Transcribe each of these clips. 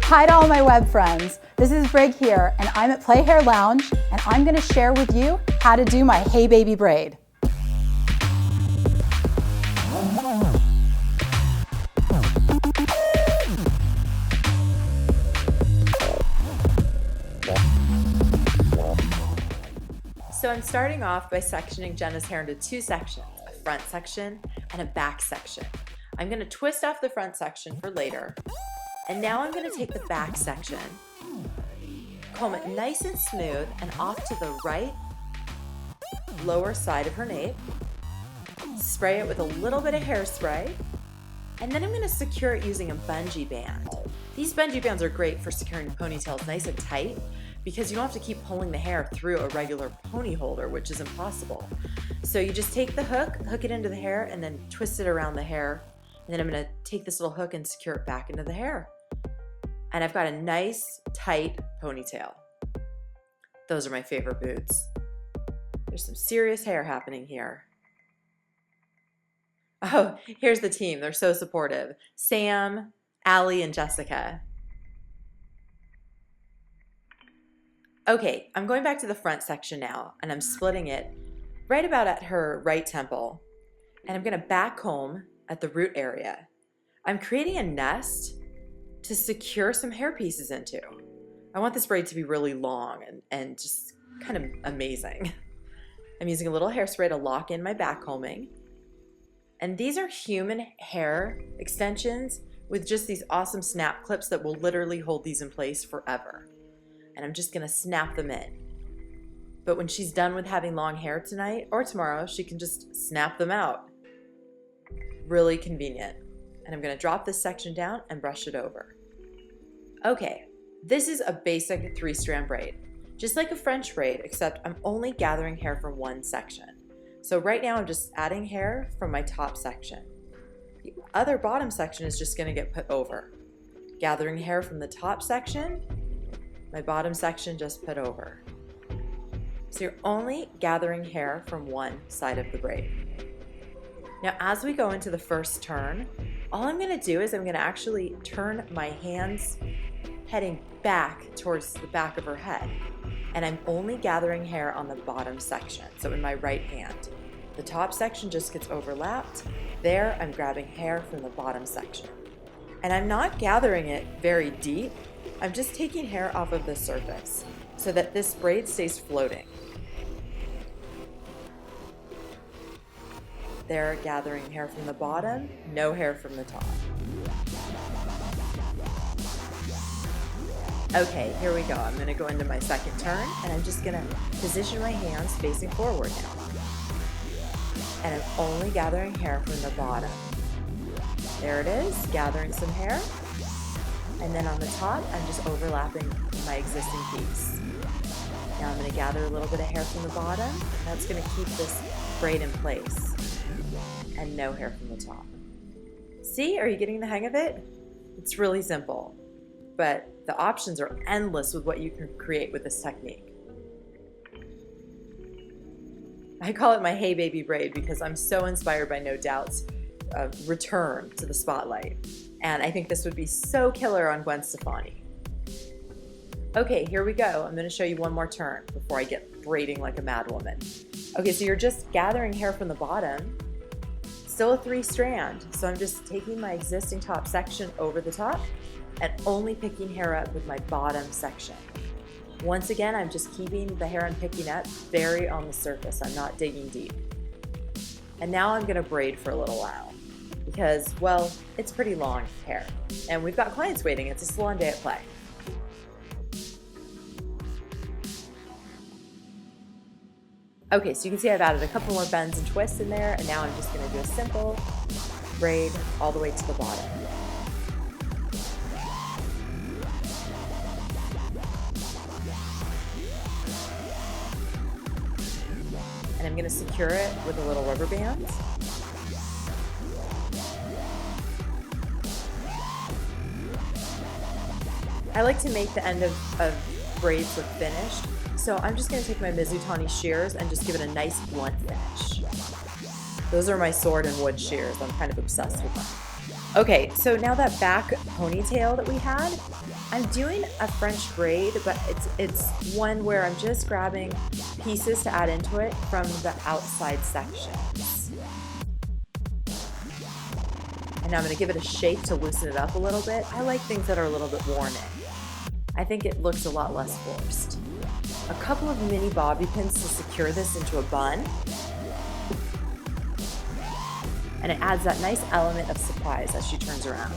Hi to all my web friends. This is Brig here, and I'm at Play Hair Lounge, and I'm going to share with you how to do my Hey Baby Braid. So I'm starting off by sectioning Jenna's hair into two sections, a front section and a back section. I'm going to twist off the front section for later. And now I'm going to take the back section, comb it nice and smooth and off to the right lower side of her nape, spray it with a little bit of hairspray, and then I'm going to secure it using a bungee band. These bungee bands are great for securing ponytails nice and tight because you don't have to keep pulling the hair through a regular pony holder, which is impossible. So you just take the hook it into the hair, and then twist it around the hair. And then I'm going to take this little hook and secure it back into the hair. And I've got a nice, tight ponytail. Those are my favorite boots. There's some serious hair happening here. Oh, here's the team. They're so supportive. Sam, Allie, and Jessica. Okay, I'm going back to the front section now, and I'm splitting it right about at her right temple. And I'm going to back comb at the root area. I'm creating a nest to secure some hair pieces into. I want this braid to be really long and just kind of amazing. I'm using a little hairspray to lock in my back combing. And these are human hair extensions with just these awesome snap clips that will literally hold these in place forever. And I'm just gonna snap them in. But when she's done with having long hair tonight or tomorrow, she can just snap them out. Really convenient. And I'm gonna drop this section down and brush it over. Okay, this is a basic 3-strand braid. Just like a French braid, except I'm only gathering hair from one section. So right now I'm just adding hair from my top section. The other bottom section is just gonna get put over. Gathering hair from the top section, my bottom section just put over. So you're only gathering hair from one side of the braid. Now, as we go into the first turn, all I'm going to do is I'm going to actually turn my hands heading back towards the back of her head. And I'm only gathering hair on the bottom section, so in my right hand. The top section just gets overlapped. There, I'm grabbing hair from the bottom section. And I'm not gathering it very deep. I'm just taking hair off of the surface so that this braid stays floating. There, gathering hair from the bottom, no hair from the top. Okay, here we go. I'm going to go into my second turn, and I'm just going to position my hands facing forward now. And I'm only gathering hair from the bottom. There it is, gathering some hair. And then on the top, I'm just overlapping my existing piece. Now I'm going to gather a little bit of hair from the bottom. That's going to keep this braid in place. And no hair from the top. See, are you getting the hang of it? It's really simple, but the options are endless with what you can create with this technique. I call it my Hey Baby Braid because I'm so inspired by No Doubt's return to the spotlight. And I think this would be so killer on Gwen Stefani. Okay, here we go. I'm going to show you one more turn before I get braiding like a mad woman. Okay, so you're just gathering hair from the bottom. Still a 3-strand, so I'm just taking my existing top section over the top and only picking hair up with my bottom section. Once again, I'm just keeping the hair I'm picking up very on the surface. I'm not digging deep. And now I'm gonna braid for a little while because, well, it's pretty long hair. And we've got clients waiting. It's a salon day at Play. Okay, so you can see I've added a couple more bends and twists in there, and now I'm just going to do a simple braid all the way to the bottom. And I'm going to secure it with a little rubber band. I like to make the end of braids look finished. So I'm just going to take my Mizutani shears and just give it a nice blunt finish. Those are my sword and wood shears. I'm kind of obsessed with them. Okay, so now that back ponytail that we had, I'm doing a French braid, but it's one where I'm just grabbing pieces to add into it from the outside sections. And now I'm going to give it a shake to loosen it up a little bit. I like things that are a little bit worn in. I think it looks a lot less forced. A couple of mini bobby pins to secure this into a bun. And it adds that nice element of surprise as she turns around.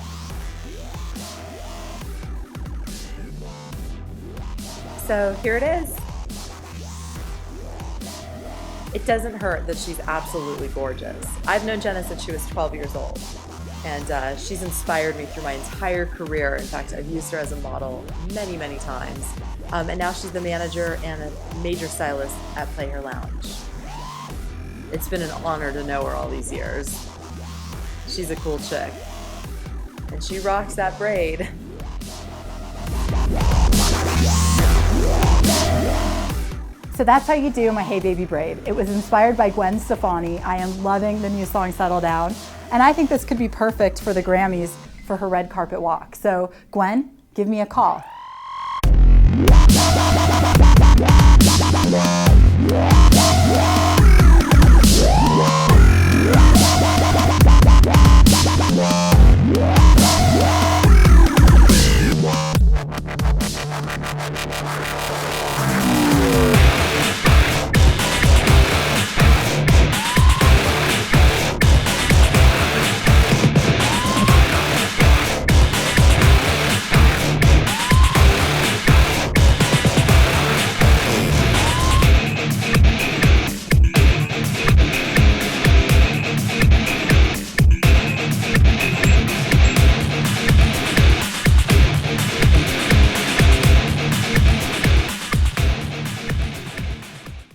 So here it is. It doesn't hurt that she's absolutely gorgeous. I've known Jenna since she was 12 years old, and she's inspired me through my entire career. In fact, I've used her as a model many, many times. And now she's the manager and a major stylist at Play Hair Lounge. It's been an honor to know her all these years. She's a cool chick, and she rocks that braid. So that's how you do my Hey Baby braid. It was inspired by Gwen Stefani. I am loving the new song Settle Down, and I think this could be perfect for the Grammys for her red carpet walk. So Gwen, give me a call.